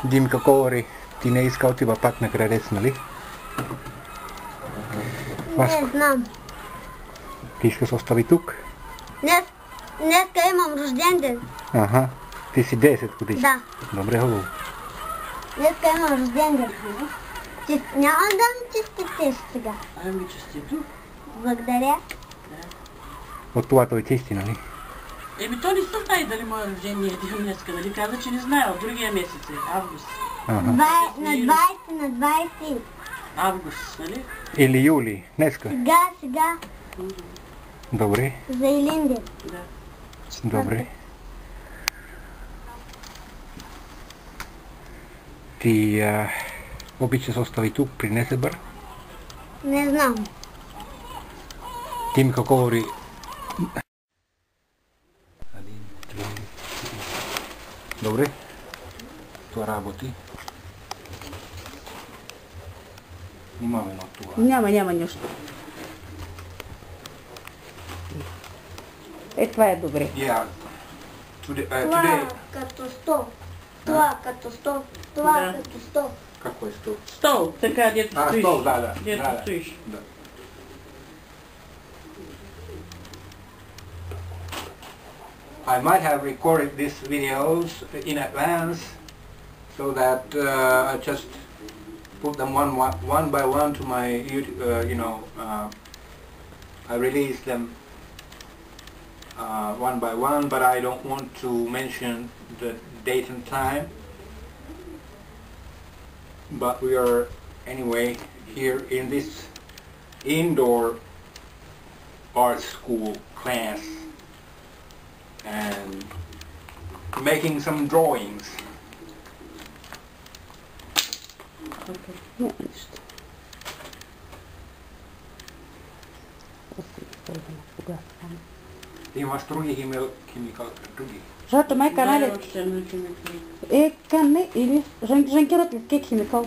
Димка Колари, ти не иска отива пак на Градец, нали? Не знам. Ти искаш остави тук? Днеска имам рожден ден. Аха. Ти си 10 годишен? Да. Добре, хубаво. Днеска имам рожден ден. Няма да ми честитеш сега. Ами честито. Благодаря. От това той чисти, нали? Еми то не се знае дали моя рождение е днеска, нали? Каза, че не знае. От другия месец е. Август. На 20. Август, нали? Или юли, днеска? Сега. Добре, За Илинден. Да. добре. Ти обичаш остави тук при Несебър? Не знам. Димка Колари. Добре, това работи. Имаме на това. Няма нищо. Това е добре. Yeah. Това Today. като стол. Това като стол. Това Да. като стол. Какво е стол? Стол, така, дето стоиш. Стол, да. Дето Да. стоиш. Да. I might have recorded these videos in advance so that I just put them one by one to my YouTube, I release them one by one, but I don't want to mention the date and time. But we are anyway here in this indoor art school class and making some drawings. Няма нищо. Имаш други химикали, други. Защото майка Да, Наля още едно химикал. канне или жанкират ли кек химикал?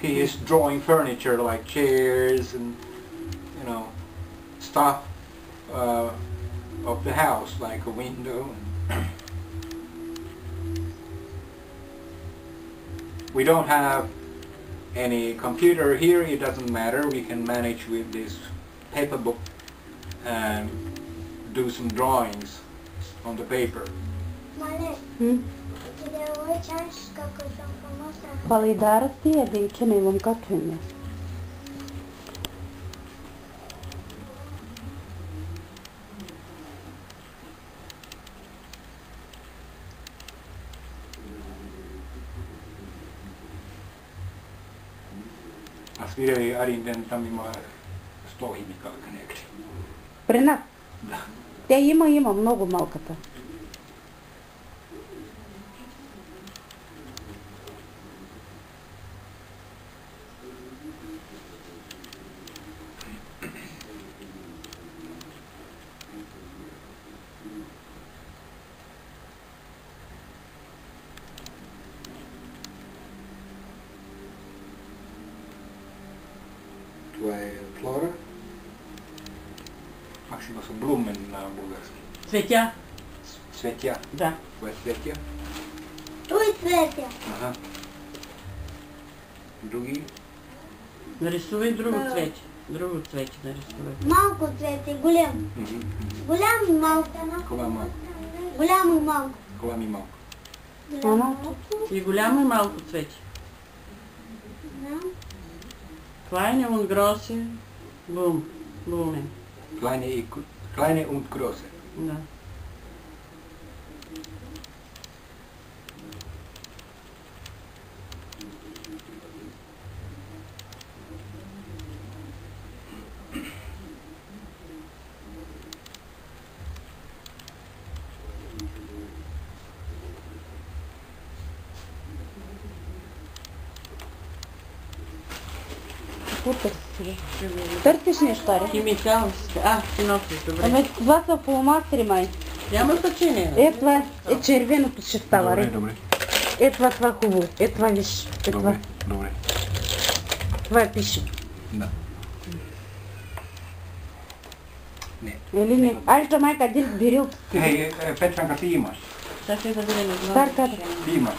He is drawing furniture like chairs and stuff of the house like a window. We don't have any computer here, it doesn't matter, we can manage with this paper book and do some drawings on the paper. Мале, ти да обичаш како сум помощна. Палидарът ти е венче на имам като име. Аз видя и един ден там има 100 химикалка някъде. При нас? Да. Тя има много малката. Това е флора. Как си са блумен на български? Цветя. Цветя. Да. Това е цветя. Той цветя. Ага. Други? Нарисувай друго цвете. Друго цвете нарисувай. Малко цвете, голям. Голям и малко. Кола малко. Голямо и малко. Кола ми малко. Малко. И голямо и малко цвете. Kleine und große Blumen. Kleine und große. Да. Супер. Търсиш неща, ли? Химикалски. Ти носиш, добре. Абе, това са фломастери, май. Няма значение. Това е червеното ще става, ли? Добре. Това хубаво. Това виж. Това. Добре. Това пише. Да. Не. Или не? Айде, майка, дил бирил. Петранка, ти имаш. Чакай да видим. Старката. Ти имаш.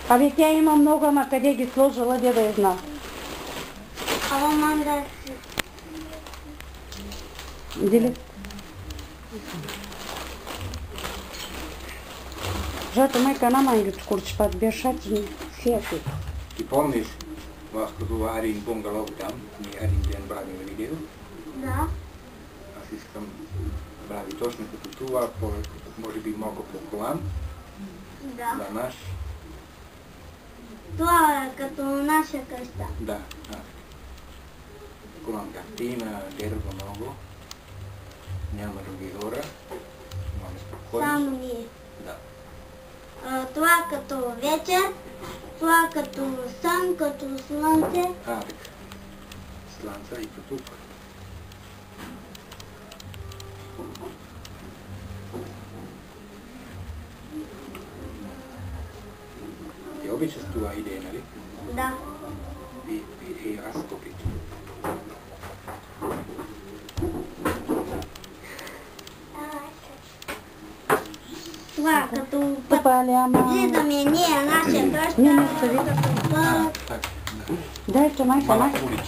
Абе, тя има много, ама къде ги сложила, де да я знам. Ама мам да си. Дили? Жата майка на мангич курчпат, бешати фиати. Ти помниш, вас като един бунгалов там, ние един ден правим видео. Да. Аз искам да прави точно като това, може би малко по-колан. Да. Да, наш. Това е като наша къща. Да, наш. Колан картина, дърво много. Няма други хора. Имаме спокойно. Само ние. Да. Това като вечер, това като сън, като слънце. Така. Слънца и тук. Ти обичаш това идея, нали? Да. И аз обичам. Това като път. Пали, ама... Виждаме ние наша къща. Не, не, стави. Като път. Так, да. Дай, че майка, Малък майка. улица.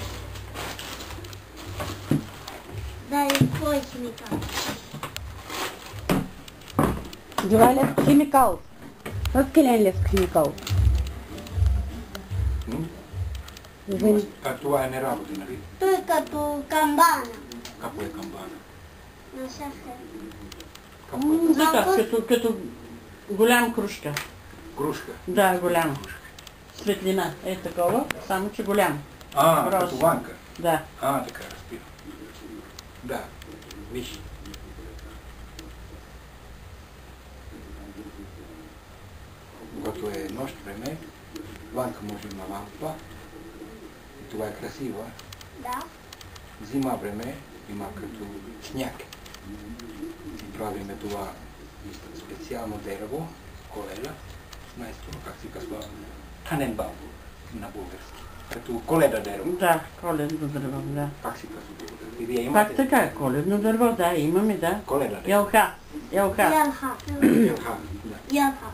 Да, и твой химикал. Това е лев химикал. Откъде лев химикал? Извини. А това е неработа, нали? Той е като камбана. Какво е камбана? На шафе. Какво е? Така, като голям кружка. Кружка. Да, голям. Светлина е такова, само че голям. Като Роз. ванка. Да. Така, разбирам. Да, виж. Когато е нощ време, ванка може на лампа. И това е красиво. Да. Зима време има като сняг. И правиме това специално дерево, коледа. Знаете това как се казва? Таненбаум на български. Като коледа дерево. Да, коледно дърво, да. Как се казва български? И вие имате Пак така, коледно дърво, да, имаме, да. коледа дерево. Елха. Ялха. Елха, да. Ялха.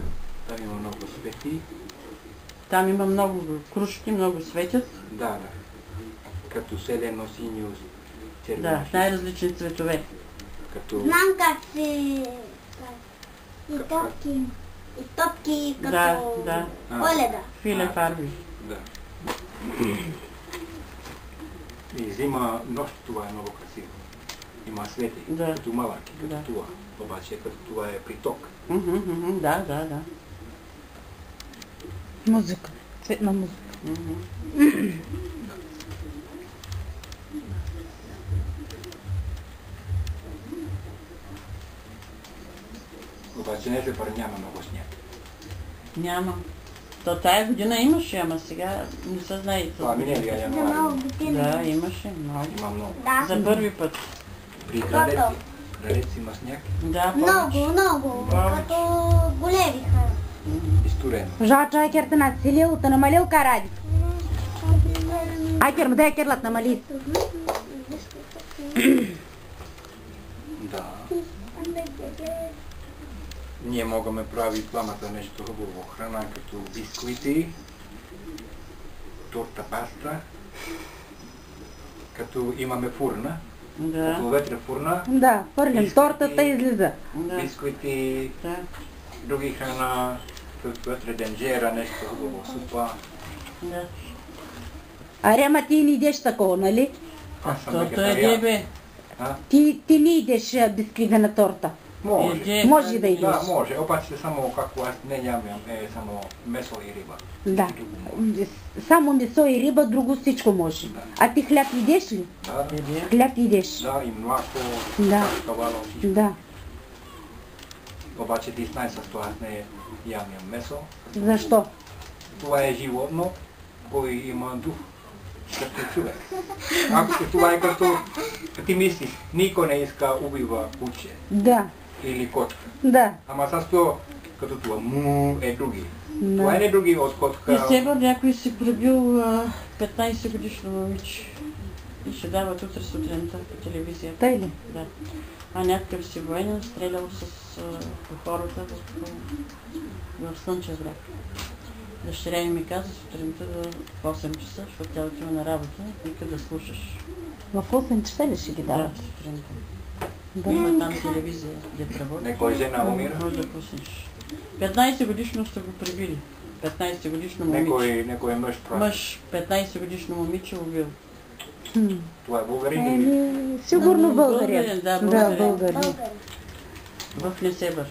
Там има много свети. Там има много кружки, много светят. Да. Като селено, синьо, червено. Да, най-различни цветове. Като... Знам как се... И топки. И топки като... Да. Коледа. Филе фарби. Да. И зима, нощ това е много красиво. Има свети, Да. като малки, като Да. това. Обаче като това е приток. Да. Музика. Цветна музика. Обаче не се няма много сняг. Няма. То тая година имаше, ама сега не се знае. Това миналия За много януари години. Да, имаше много. има много. Да. За първи път. При Градец, Градец има сняг Да, повече. Много. Повече. Като големи хора. и студено. Жача айкерта надселил, та намалил каради. Айкер, дай айкерлат намали. Да. Ние можем прави двамата нещо хубаво. Храна като бисквити, торта паста, като имаме фурна. Да, Като вътре фурна, Да, пърлим тортата и излиза. да. бисквити, Да. други храна, като вътре денджера, нещо хубаво, супа. Да. Арема ти не идеш такова, нали? Аз съм Тото е вегетариан. дебе. А? Ти не идеш бисквита на торта. Може. Еде. Може да идеш. Да, може. Обаче само како аз не нямам, само месо и риба. Да. Друго може. Само месо и риба, друго всичко може. Да. А ти хляб идеш ли? Да, Еде. Хляб идеш. да, и мляко, Да. кавало, всичко. Да. Обаче ти знаеш защо аз не ям месо. Защо? Това е животно, кой има дух. Като човек. Това е като ти мислиш, никой не иска убива куче Да, или котка. да. Ама с това, като това му е други. Да. Това не е други от И котка. сега някой си пребил 15 годишно момиче. И ще дават утре сутринта по телевизията. Тъй ли? Да. А някакъв си военен стрелял с по хората в Слънчев бряг. Дъщеря ми каза сутринта в 8 часа, защото тя отива на работа, вика да слушаш. В 8 часа ли ще ги Да, дават? сутринта. Да. Има там телевизия, где работи. Некой жена умира. Може да пуснеш. 15 годишно сте го прибили. 15 годишно момиче. Некой мъж прави. Мъж, 15 годишно момиче убил. Това е българин или? Еми, сигурно българин. Българин, да, Да, българин. българин. В Несебър.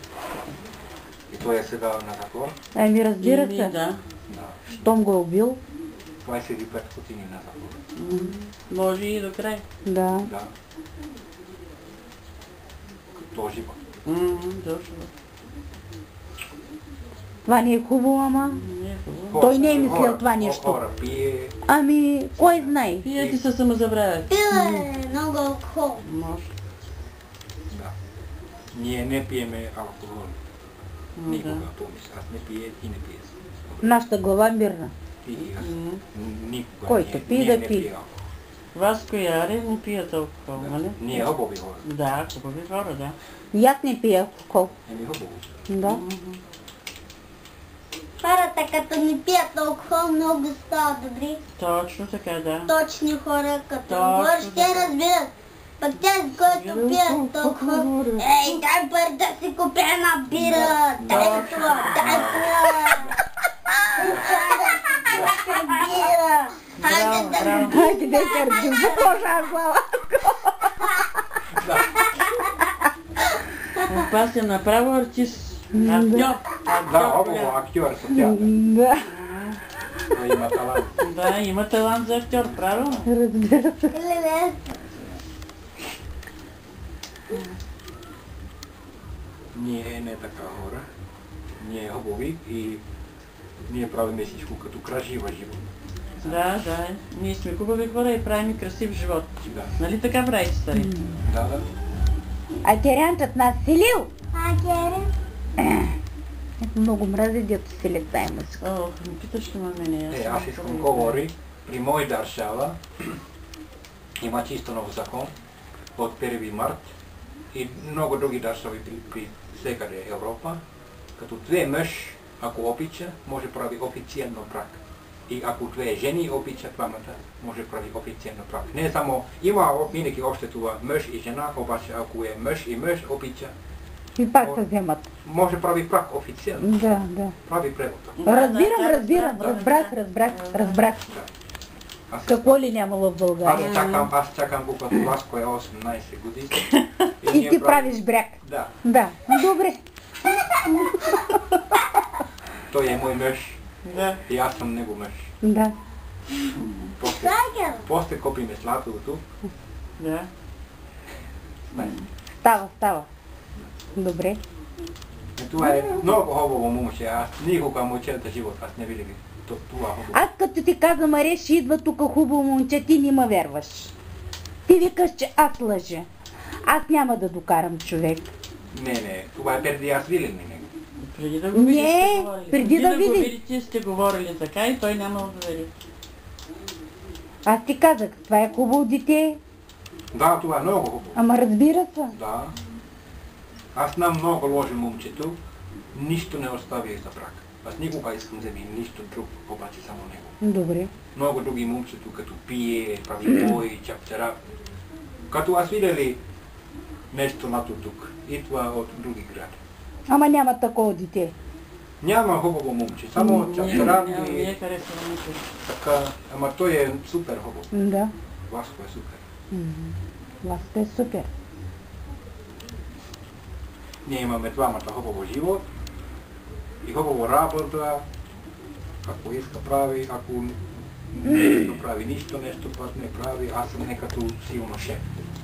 И той е сега на затвор. Ами разбира Еми, се, Да. Да. щом го е убил, 25 години на затвор. Може и до край. да. Да. Като живот. Точно. Това не е хубаво, ама. Не е хубаво. Той не е мислил това нещо. Хора пие. Ами, кой знае? Пият и се самозабравят. Пила е много алкохол. Може. Да. Ние не пиеме алкохол. Никога, Да. помниш. Аз не пие и не пие. Нашата глава мирна. И аз никога Който пие, ние да не пие. пие алкохол. Васко и Ари не пият алкохол, нали? Ние хубави хора. Да, хубави хора, да. И аз не пия алкохол. Еми хубаво. Да. Хората като не пият алкохол много стават добри. Точно така, да. Точни хора, като Точно говориш, те така. разбират. Пък тези, които пият алкохол, ей, дай пари да си купя една бира, дай това, дай това. Бира. Хайде да Браво. Хайде да кърдим, започна глава. Опас е направо артист. Актьор. Да, Актьор. хубаво, актьор са театър. Да, Той има талант. Да, има талант за актьор, правилно. разбира се. Леле. Ние не така хора. Ние хубави и ние правим всичко като красива живот. Да, да. Ние сме хубави хора и правим красив живот. Да. Нали така правите, стари? Да, да. А терянчът нас селил. А, Гери? Много мрази, дето селят тая музика. Ох, не питаш ли ме мене? Аз искам да говори, при мой държава има чисто нов закон от 1 март и много други държави при всекъде Европа, като две мъж, ако обича, може прави официално брак. И ако две жени обичат двамата, може прави официално брак. Не само, има винаги още това мъж и жена, обаче ако е мъж и мъж обича, И пак се вземат. може прави брак официално, Да, да. прави превод. Разбирам. Разбрах. Аз Какво ли нямало в България? Аз чакам буквата Васко е 18 години. И ние ти правиш бряг. Да, Да, добре. той е мой мъж Да. и аз съм него мъж. Да. После копиме сладкото. Да. Става. Добре. Това е много хубаво момче. Аз никога момчета живот, аз не видях това хубаво. Аз като ти казвам, Маре, ще идва тук хубаво момче, ти не ме вярваш. Ти викаш, че аз лъжа. Аз няма да докарам човек. Не, това е преди аз видях него. Преди да го видите, Не, сте говорили. преди да го види. видите, сте говорили така и той няма да вери. Аз ти казах, това е хубаво дете. Да, това е много хубаво. Ама разбира се. Да. Аз знам много лошо момчето, нищо не остави за брак. Аз никога искам да ми нищо друг, обаче само него. Добре. Много други момчето, като пие, прави бой, чаптера. Като аз видели нещо нато тук. И това от други гради. Ама няма такова дете. Няма хубаво момче, само чаптера Не и е харесало никой. така. Ама той е супер хубав. Да. Васко е супер. Властта е супер. Ние имаме двамата хубаво живот и хубаво работа. Ако иска прави, ако не иска прави нищо, нещо път не прави, аз съм не като силно шеф.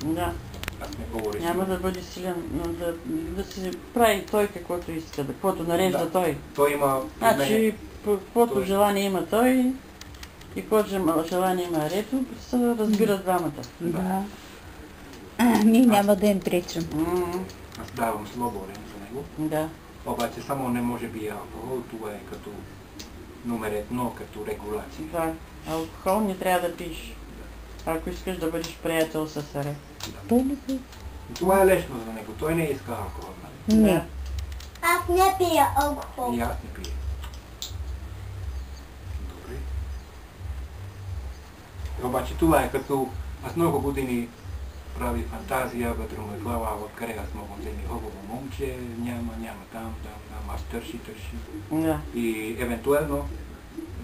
Да. Аз не говоря Няма силно. да бъде силен, но да си прави той каквото иска, да каквото нарежда Да. той. Той има... Значи, каквото Той- желание има той, И какво желание има Арето, се разбират двамата. Да. Ние няма да им пречим. Аз давам свободен за него. Да. Обаче само не може би алкохол, това е като номер едно, като регулация. Това. Алкохол не трябва да пиеш. Ако искаш да бъдеш приятел с Аре. Той не пие. Това е лесно за него, той не иска алкохол. Нали? Не. Аз не пия алкохол. И аз не пия. Добре. Обаче това е като аз много години прави фантазия вътре в моя глава, откъде аз мога да ми хубаво момче, няма там, аз търши. Да. И евентуално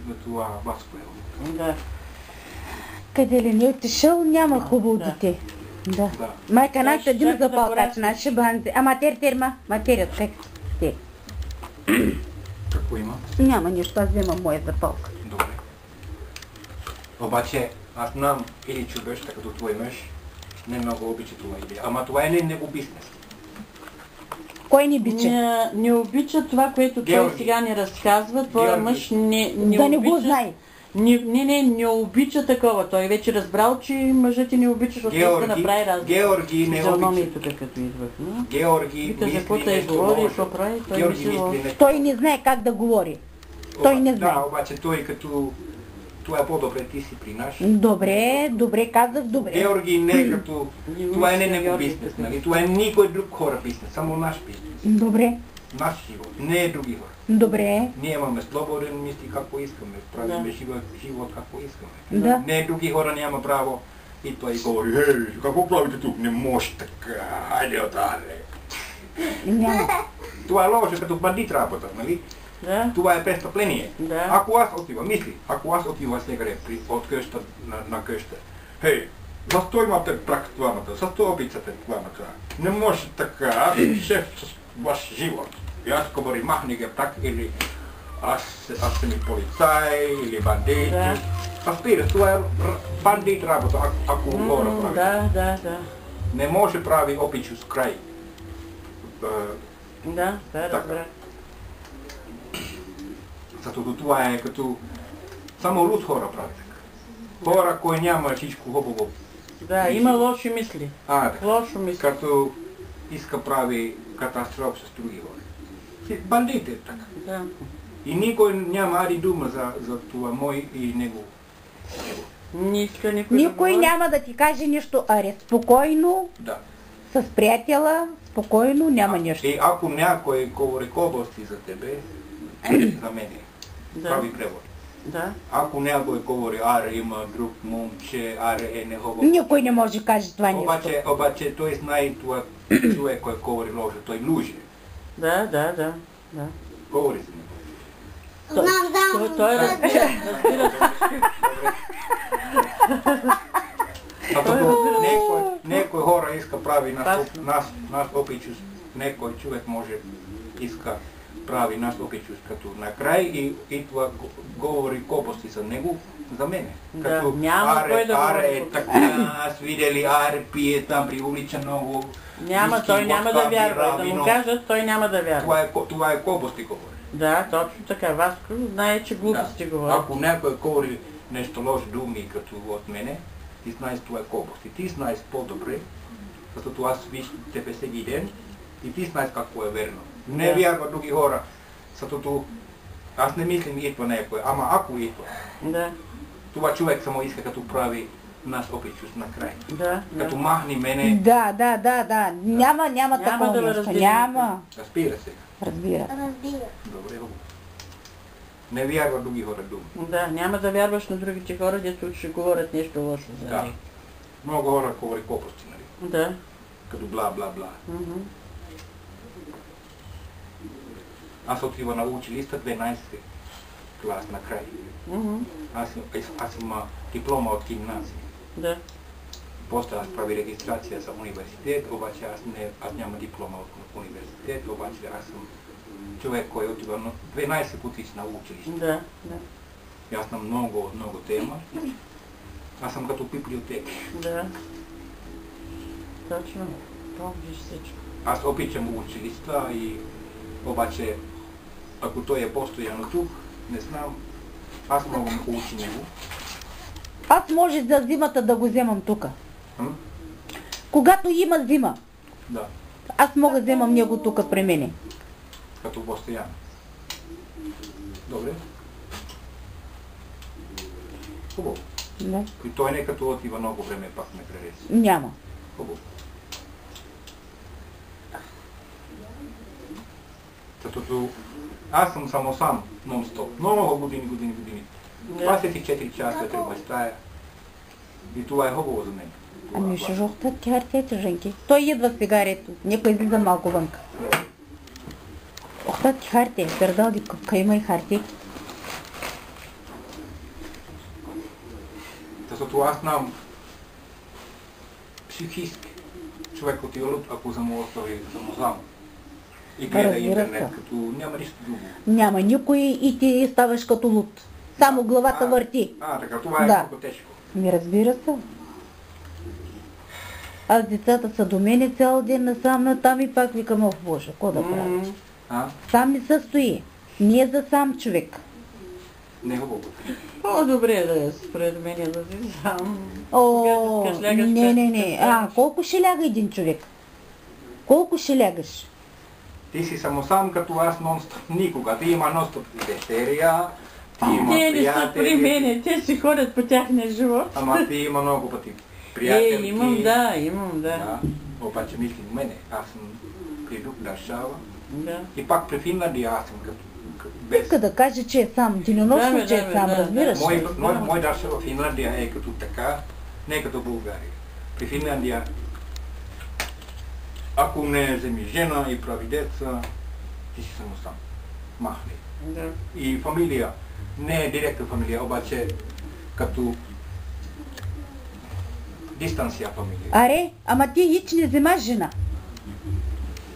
за това баско е. Да. Къде ли не е отишъл, няма хубаво Да. дете. Да. Да. Майка нашата Чак дима да за палкач, порасне. наша банде. Ама терма, материят как те. Какво има? Няма нищо, аз вземам моя запалка. Добре. Обаче аз знам или човечета като твой мъж не много обича това идея. Ама това е не него бизнес. Кой ни бича? Не обича това, което той Георги. сега ни разказва. Твоя Георги. мъж не Да не обича. го знае. Не обича такова. Той вече разбрал, че мъжът ти не обича, защото иска да направи разлика. Георги не Физиономия обича. тук като идвах. но Георги Вика, за мисли какво те нещо говори, лошо. какво прави, той Георги мисли лошо. мисли нещо. Той не знае как да говори. Той не знае. Да, обаче той като... Това е по-добре, ти си при наш. Добре, казах добре. Георги не като... Това е не мисля, него Георги, бизнес, като- нали? Това е никой друг хора бизнес, само наш бизнес. Добре, Наш живот, не е други хора. добре. Ние имаме свободен мисли какво искаме, правиме Да. живот какво искаме. Да. Не други хора няма право. И той говори, какво правите тук? Не може така, хайде отаре. Няма. Това е лошо като бандит работа, нали? Да, Това е престъпление. Да. Ако аз отивам, мисли, ако аз отивам сега от къща на къща, хей, защо имате брак двамата? Защо обичате двамата? Не може така, аз съм шеф с ваш живот. И аз говори, махни ги так или аз съм и полицай или бандит. Да. Разбира, това е бандит работа, ако хора прави. да. Не може прави опичус край. Да, разбира. Защото това е като само луд хора прави така. Хора, кои няма всичко хубаво. Да, има лоши мисли. Така. Лошо мисли. Като иска прави катастроф с други хора. Бандит е така. Да. И никой няма ади дума за това мой и него. Не иска никой да Никой говори. няма да ти каже нищо, Аре. Спокойно, Да. с приятела, спокойно, няма нищо. И ако някой говори кобости за тебе, за мене, Да. прави превод. Да. Ако някой говори, аре има друг момче, аре е нехубаво. Никой не може да каже това нещо. Обаче той знае това човек, кой говори лошо, той луже. Да. Говори за него. Знам, Той разбира. Защото некои хора иска прави нас опичус, некой човек може иска прави нас опичус като накрай и това говори кобости за него, за мене. Да, Като няма кой да говори аре кобости. така, аз видели, аре пие там при улица много. Няма, той няма да вярва. Да му кажат, той няма да вярва. Това е кобости говори. Да, точно така. Васко знае, че глупости говори. Ако някой говори нещо лошо думи като от мене, ти знаеш това е кобости. Ти знаеш по-добре, защото аз виж тебе всеки ден и ти знаеш какво е верно. Не Да. вярва други хора, защото аз не мислим идва някой, ама ако идва, Да, това човек само иска като прави нас опичус накрай. да. Като махни мене, Да. Няма такова да ме нещо. разбира. Няма. разбира се. Разбира. разбира. Добре, хубаво. Не вярва други хора думи. Да, няма да вярваш на другите хора, дето ще говорят нещо лошо за Да. них. Много хора говори кобости, нали? Да. Като бла бла бла. Мгм. Аз отива на училище 12 клас на край. Мгм. Аз имам диплома от гимназия. Да. После аз прави регистрация за университет, обаче аз нямам диплома от университет, обаче аз съм човек, който отива на 12 пъти на училище. Да. И аз съм много тема. Аз съм като библиотека. Да. Точно. Помниш всичко. Аз обичам училища и обаче ако той е постоянно тук, не знам, аз мога да учи него. Аз може за зимата да го вземам тука. М? Когато има зима, Да, аз мога да вземам него тука при мене. като постоянно. Добре. Хубаво. Да. И той не като отива много време, пак ме пререси. Няма. Хубаво. Защото аз съм само сам, нон-стоп. Много години. 24 часа трябва в стая. И това е хубаво за мен. Ами ще жохтат ти хартията, Женки. Той идва сега рето. Некой излиза малко вънка. Охтат ти хартия. Пердал ги къпка има и хартия. Защото аз знам психически човек отива луд, ако само остави само сам. И гледа Разбира интернет, се. като няма нищо друго. Няма никой и ти ставаш като луд. Само главата върти. Така, това е Да. много тежко. Ми разбира се. Аз децата са до мене цял ден насам натам и пак викам, ох Боже, какво да правя? Сам не се стои. Не е за сам човек. Не е хубаво. По-добре е да е според мен да си сам. О, Когато лягаш, не. как Колко ще ляга един човек? Колко ще лягаш? Ти си само сам, като аз нон-стоп. Никога. Ти има нон-стоп вечеря, ти има Те не са при приятели. мене, те си ходят по тяхния живот. Ама ти има много пъти приятелки. Имам, да. Обаче мислим мене, аз съм при друг държава. Да. И пак при Финландия аз съм като без. Иска да каже, че е сам. Денонощно, Да, че е да, сам, да, разбираш Мой ли? държава Финландия е като така, не като България. При Финландия, ако не вземи жена и прави деца, ти си само сам. Махни. Да. И фамилия, не е директна фамилия, обаче като дистанция фамилия. Аре, ама ти хич не вземаш жена.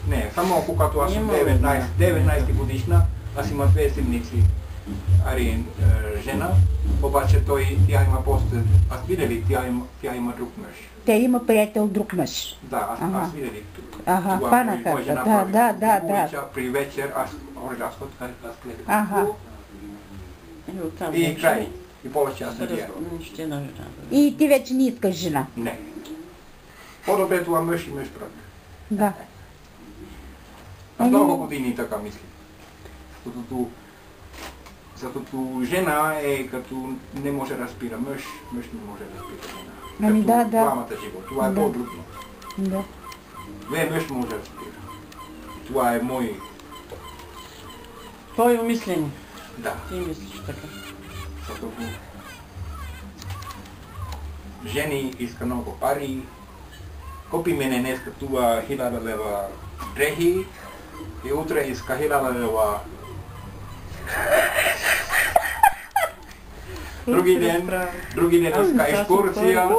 Не, само когато аз съм Има. 19 годишна, аз имам две силници. Ари жена, обаче тя има после, аз видели, тя има друг мъж. Тя има приятел друг мъж. Да, Ага. аз видели. Ага, Това хванаха моя те. жена Да, прави. да. При вечер аз разход, аз гледам. Ага. И оттам И вече край. И повече аз не гледам. ще на жена. И ти вече не искаш жена. Не. По-добре това мъж и мъж прави. Да. Аз много години така мислим. Защото жена е като не може да разбира мъж, мъж не може да разбира жена. Ами Като да. двамата живот. Това е Да. по-трудно. Да. Две мъж може да разбира. Това е мой... Твои умислени. Да. Ти мислиш така. Защото жени иска много пари. Купи мене днеска това 1000 лева дрехи и утре иска 1000 лева. Други ден иска екскурсия.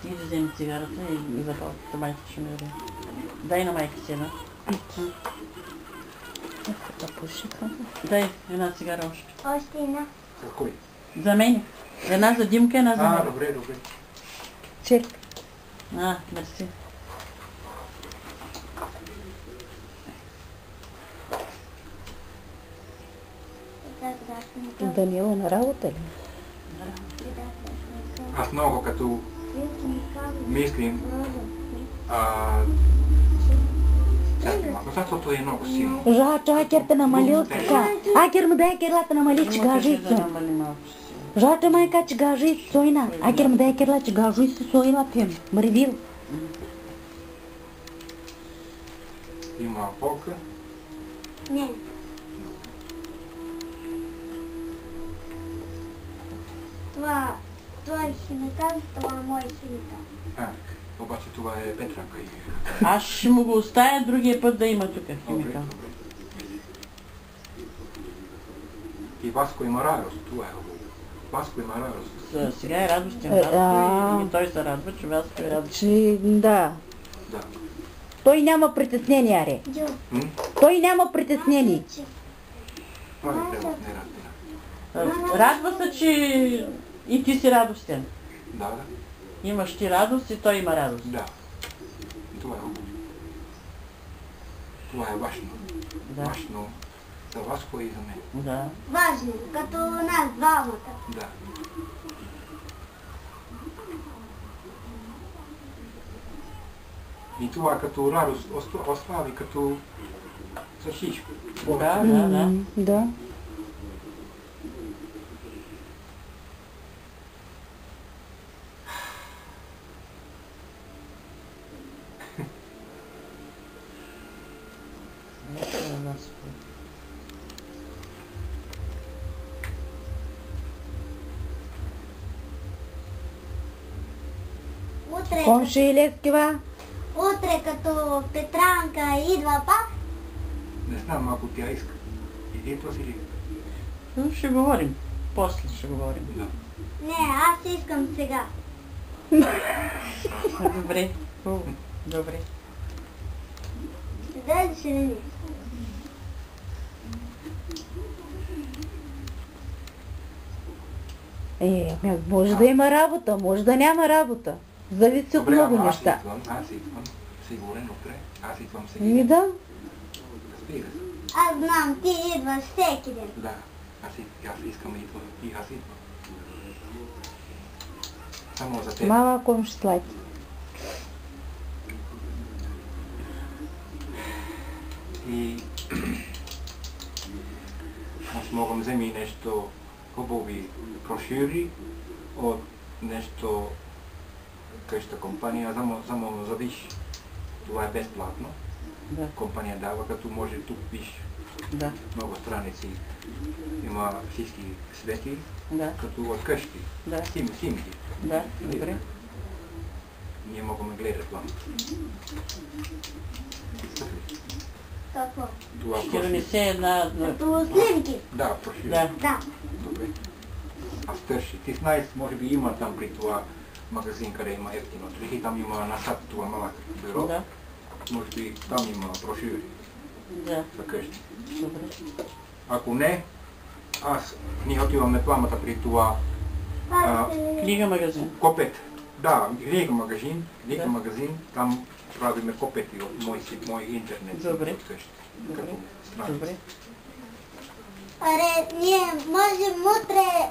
Ти да вземи цигарата и запалката майка ще ми даде. Дай на майка си една. Да пушиха. Дай една цигара още. Още една. Кой? За мен. Една за Димка, една за мен. Добре. Черпи. Мерси. Даниела на работа ли? Аз много като мислим, защото е много силно. Жачо, акер те намалил така. Акер му дай керлата намали, че гажи Да се. намали малко. Жачо майка, че гажи сойна. Акер му дай керла, че гажи се сойна пем. Мревил. Има полка. Не. Това е химикал, това е мой химикал. Обаче това е Петранка. Аз ще му го оставя другия път да има тук химикал. И Васко има радост, това е хубаво. Васко има радост. Сега е радостен. И той се радва, че Васко е радостен. Че, да. Да. Той няма притеснение, аре. Той няма притеснение. Това не трябва, не разбира. Радва се, че и ти си радостен. Да. Имаш ти радост и той има радост. Да. Това е хубаво. Това е важно. Да. Важно За Васко и за мен. Да. Важни, като нас двамата. Да. И това като радост остави като за всичко. Да, да, да. Да. Утре, Комши Лескива? утре като Петранка идва пак, Не знам, ако тя иска. Иди то си ли? Но ще говорим. После ще говорим. Да. не, аз искам сега. Добре. Хубаво. Добре. Дай да ще видиш. Може да има работа, може да няма работа. Зависи от много ама неща. аз идвам. Сигурен, добре. Аз идвам Ми сега. да. Разбира се. Аз знам, ти идваш всеки ден. Да. Аз искам да идвам. И аз идвам. Само за теб. Мама комши слайд. И аз мога да взема и нещо хубави брошури от нещо къща компания, само завиш. Това е безплатно. Да, Компания дава, като може тук виж да, много страници. Има всички свети, да, като от къщи. да, Снимки. да, добре. Ние могаме да гледат вам. Какво? Това Ще брошури. донесе една... Като снимки. Да, брошури. Да, Да. Добре. Аз търши. Ти знаеш, може би има там при това магазин, къде има ефтино. И там има насад това малък бюро. да, Може би там има брошури да, за къщи. добре. Ако не, ние отиваме двамата при това Това е... Книга магазин. копет. Да, книга Да. магазин, там правиме копети от мой интернет. Добре. От къщи. Добре. Като страница. Добре. Аре, ние можем утре,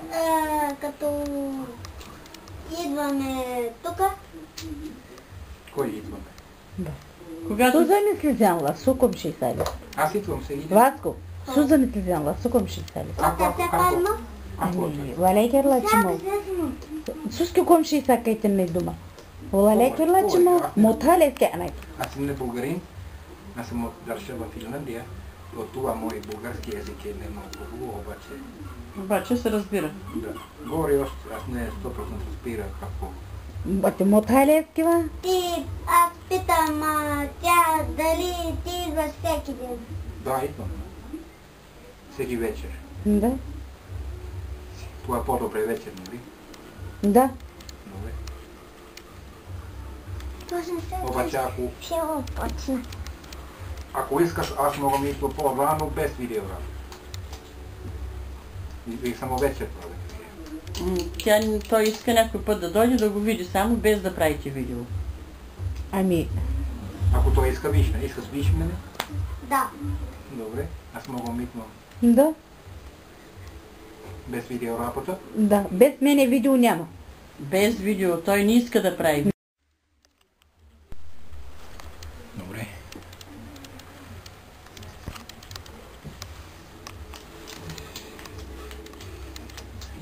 като идваме тука, Кой идваме? Когато... Су замисли зянла, су комши сали. Аз идвам се идвам. Васко, су замисли зянла, су комши сали. така се падна. Ами, валей лачимо. Суски комши сакайте ме дома. Валей лачимо, мотале ке анай. Аз съм не българин, аз съм от Варшава, Финландия. От това мой български език е не много хубаво, обаче Обаче се разбира. да. Говори още, аз не 100% разбира какво. Бате мотале кива? Аз питам тя дали ти идваш всеки ден. Да, идвам. Всеки вечер. Да, Това е по-добре вечер, нали? да. Добре. Точно се Обаче ще почна. ако искаш, аз мога ми идва по-рано без видеоработа. И само вечер правя. Той иска някой път да дойде да го види само без да правите видео. Ами, Ако той иска виж, не искаш виж мене, Да. добре, аз мога да идвам да, без видеоработа. да. Без мене видео няма. Без видео. Той не иска да прави. Добре.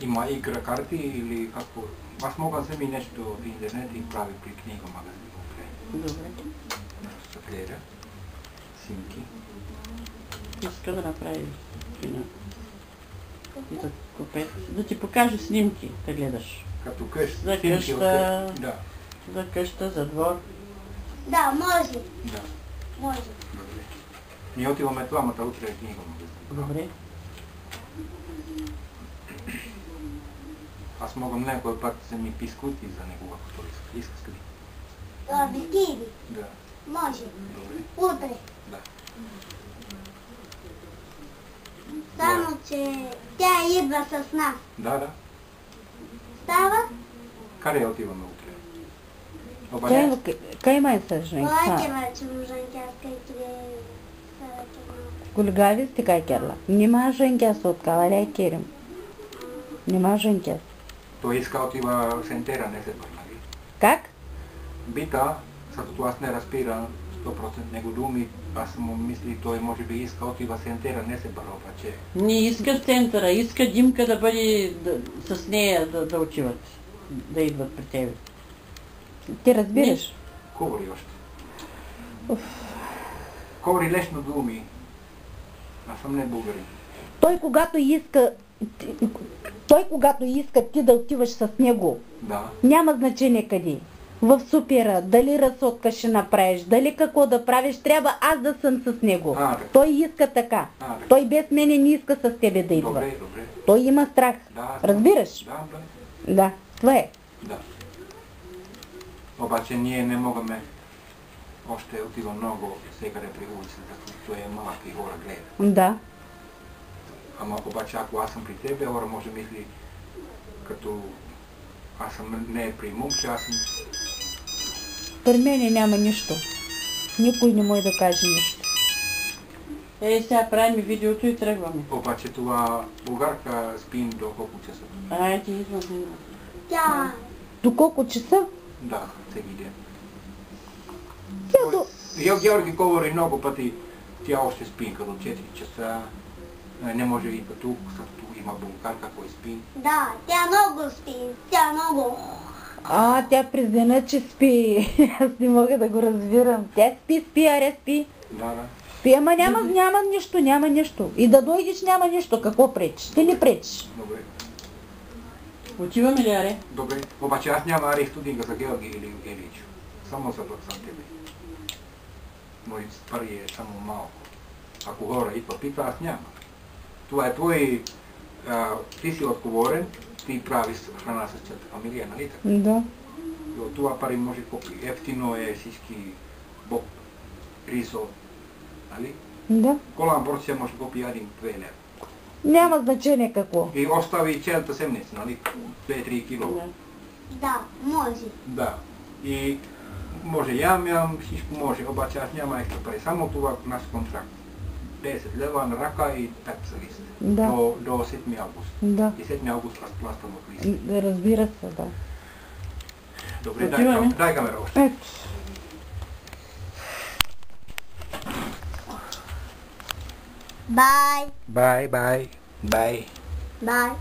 Има игра карти или какво? Аз мога да вземи нещо от интернет и прави при книга магазин. Добре. Нещо се гледа. Снимки. Иска да направи кино. И да купе. Да ти покаже снимки, да гледаш. Като къща. За снимки от къща. къща. Да. За къща, за двор. Да, може. Да. Може. Добре. Ние отиваме двамата утре в книга магазин. Добре. Аз мога някой път да ми пискути за него, ако той иска. Искаш ли? Бискиви. Да. Може. Добре. Утре. Да. Само, че тя идва с нас. Да. Става? Къде отиваме утре? Обаче, Кай май съжнай. Лайке вече можем тя скайки да Гулгави сте кайкерла. Нима женкя се откала, ля керим. Нима женкя. Той иска отива сентера, не се нали? Как? Бита, защото аз не разбирам 100% него думи, аз му мисли, той може би иска отива сентера, не се барова, че... Не иска в центъра, иска Димка да бъде с нея да отиват, да идват при тебе. Ти разбираш? Говори още. Говори лесно думи. Аз съм не българин. Той когато иска ти да отиваш с него, Да. няма значение къде. В супера, дали разсотка ще направиш, дали какво да правиш, трябва аз да съм с него. Така. Той иска така. Така. Той без мене не иска с тебе да идва. Добре. Той има страх. Да. Разбираш? Да. Да, това е. Да. Обаче ние не можем още отива много всекъде при улицата, защото той е малък и хора гледа. Да. Ама обаче ако аз съм при тебе, хора може мисли като аз съм не при момче, аз съм... При мене няма нищо. Никой не може да каже нищо. Сега правим видеото и тръгваме. Обаче това българка спим до колко часа? Айде, идваме. Тя... До колко часа? Да, всеки ден. Тя до... Георги говори много пъти, тя още спи като 4 часа, не може да идва тук, защото има бункарка, кой спи. Да, тя много спи. Тя много... Тя признана, че спи. Аз не мога да го разбирам. Тя спи, аре спи. Да. Спи, ама няма нищо. И да дойдеш няма нищо. Какво пречиш? Ти не пречиш. Добре. Отиваме ли, аре? Добре. Обаче аз няма аре студинга за Георги или Геличо. Само за тебе. Мой пари е само малко. Ако хора идва пита, аз няма. Това е твой... ти си отговорен, ти правиш храна с цялата фамилия, нали така? Да. Това пари може купи. Ефтино е всички боб, рисо, нали? Да. Голям порция може купи 1-2 лева. Няма значение какво. И остави цялата седмица, нали? 2-3 кило. Да, може. Да. И може ям, всичко може, обаче аз няма екстра пари. Само това наш контракт. 10 лева на ръка и 5 за лист. Да. До 7 август. Да. И 7 август разплащам от лист. Разбира се, да. Добре, Отиваме. дай камера още. Ето. Bye. Bye. Bye.